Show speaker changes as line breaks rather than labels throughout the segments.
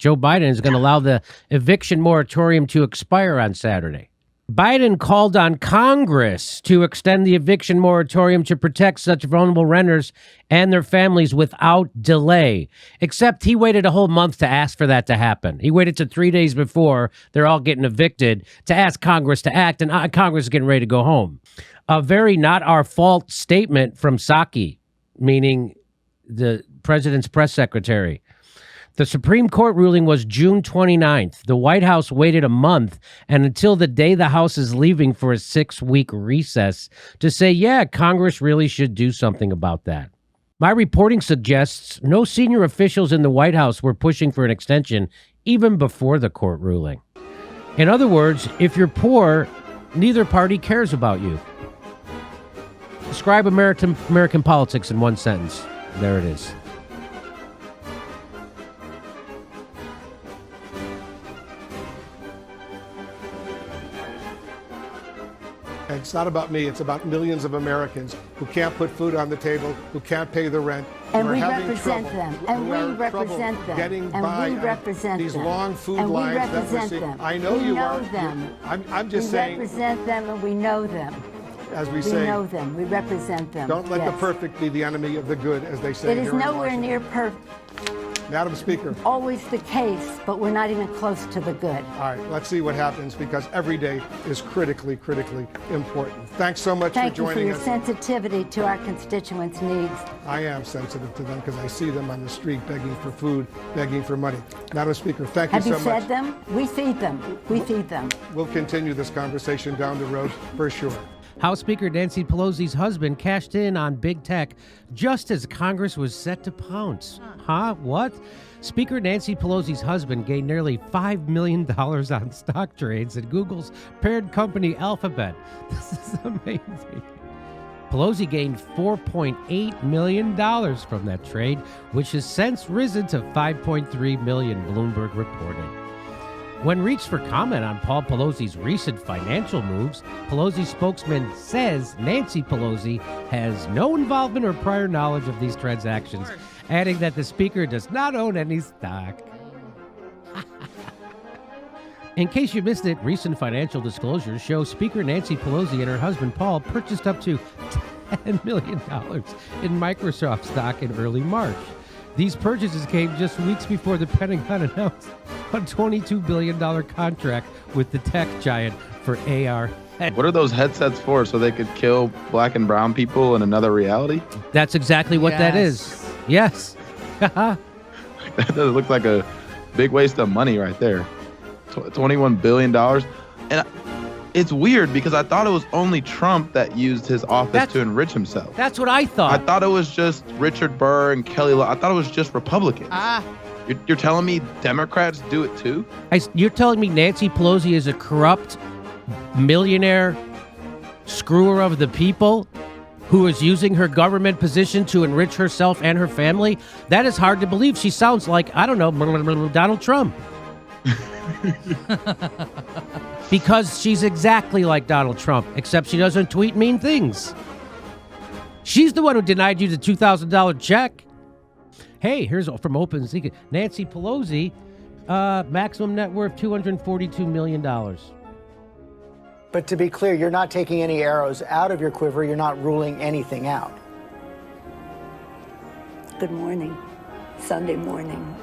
Joe Biden is going to allow the eviction moratorium to expire on Saturday. Biden called on Congress to extend the eviction moratorium to protect such vulnerable renters and their families without delay. Except he waited a whole month to ask for that to happen. He waited to 3 days before they're all getting evicted to ask Congress to act, and Congress is getting ready to go home. A very not our fault statement from Psaki, meaning the president's press secretary. The Supreme Court ruling was June 29th. The White House waited a month and until the day the House is leaving for a 6-week recess to say, yeah, Congress really should do something about that. My reporting suggests no senior officials in the White House were pushing for an extension even before the court ruling. In other words, if you're poor, neither party cares about you. Describe American politics in one sentence. There it is.
It's not about me. It's about millions of Americans who can't put food on the table, who can't pay the rent.
And we represent them. And we represent them.
Getting
and
by
we represent
these
them.
long food
and
lines
we represent
that we're seeing.
them.
I know
we
you
know
are.
them.
I'm just saying.
We represent them and we know them.
As we
We
say.
know them. We represent them.
Don't let
yes.
the perfect be the enemy of the good, as they say.
It is
here in
nowhere
Washington.
near perfect.
Madam Speaker.
Always the case, but we're not even close to the good.
All right, let's see what happens because every day is critically important. Thanks so much
Thank
for joining
you for your
us.
sensitivity to our constituents' needs.
I am sensitive to them because I see them on the street begging for food, begging for money. Madam Speaker, thank you so much.
Have you fed them? We feed them. We feed them.
We'll continue this conversation down the road for sure.
House Speaker Nancy Pelosi's husband cashed in on big tech just as Congress was set to pounce. Huh? What? Speaker Nancy Pelosi's husband gained nearly $5 million on stock trades at Google's parent company Alphabet. This is amazing. Pelosi gained $4.8 million from that trade, which has since risen to $5.3 million, Bloomberg reported. When reached for comment on Paul Pelosi's recent financial moves, Pelosi's spokesman says Nancy Pelosi has no involvement or prior knowledge of these transactions, adding that the speaker does not own any stock. In case you missed it, recent financial disclosures show Speaker Nancy Pelosi and her husband Paul purchased up to $10 million in Microsoft stock in early March. These purchases came just weeks before the Pentagon announced a $22 billion contract with the tech giant for AR.
What are those headsets for? So they could kill black and brown people in another reality?
That's exactly what that is. Yes.
That looks like a big waste of money right there. $21 billion. And it's weird because I thought it was only Trump that used his office to enrich himself.
That's what I thought.
I thought it was just Richard Burr and Kelly Lowe. I thought it was just Republicans. You're telling me Democrats do it too?
You're telling me Nancy Pelosi is a corrupt millionaire screwer of the people who is using her government position to enrich herself and her family? That is hard to believe. She sounds like, I don't know, Donald Trump. Because she's exactly like Donald Trump, except she doesn't tweet mean things. She's the one who denied you the $2,000 check. Hey, here's from Open Secret. Nancy Pelosi, maximum net worth $242 million.
But to be clear, you're not taking any arrows out of your quiver. You're not ruling anything out.
Good morning. Sunday morning.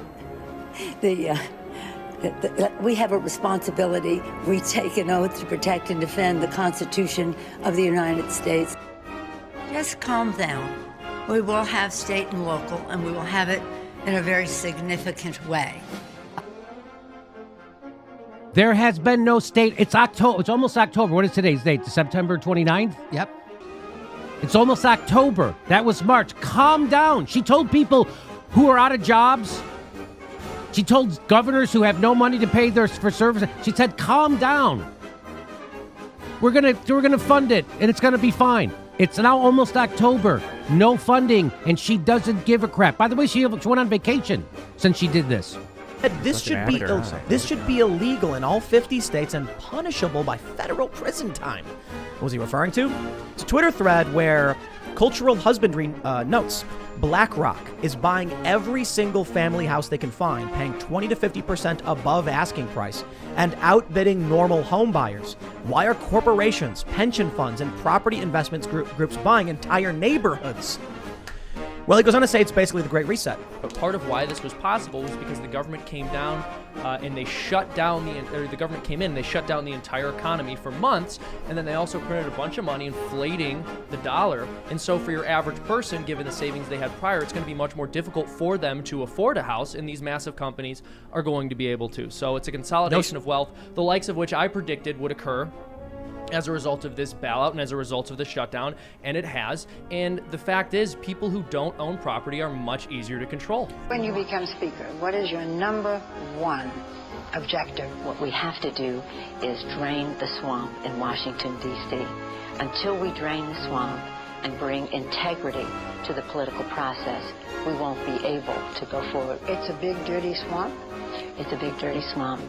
We have a responsibility. We take an oath to protect and defend the Constitution of the United States. Just calm down. We will have state and local, and we will have it in a very significant way.
There has been no state. It's October. It's almost October. What is today's date? September 29th?
Yep.
It's almost October. That was March. Calm down. She told people who are out of jobs. She told governors who have no money to pay for services. She said, calm down. We're gonna fund it, and it's gonna be fine. It's now almost October. No funding, and she doesn't give a crap. By the way, she went on vacation since she did this.
This should be illegal in all 50 states and punishable by federal prison time. What was he referring to? It's a Twitter thread where Cultural Husbandry notes BlackRock is buying every single family house they can find, paying 20 to 50% above asking price, and outbidding normal home buyers. Why are corporations, pension funds, and property investments groups buying entire neighborhoods? Well, he goes on to say it's basically the Great Reset.
But part of why this was possible was because the government came down and they shut down the government came in and they shut down the entire economy for months, and then they also printed a bunch of money, inflating the dollar. And so for your average person, given the savings they had prior, it's going to be much more difficult for them to afford a house, and these massive companies are going to be able to. So it's a consolidation of wealth, the likes of which I predicted would occur as a result of this bailout and as a result of the shutdown, and it has. And the fact is, people who don't own property are much easier to control.
When you become Speaker, what is your number one objective?
What we have to do is drain the swamp in Washington, D.C. Until we drain the swamp and bring integrity to the political process, we won't be able to go forward.
It's a big, dirty swamp.
It's a big, dirty swamp.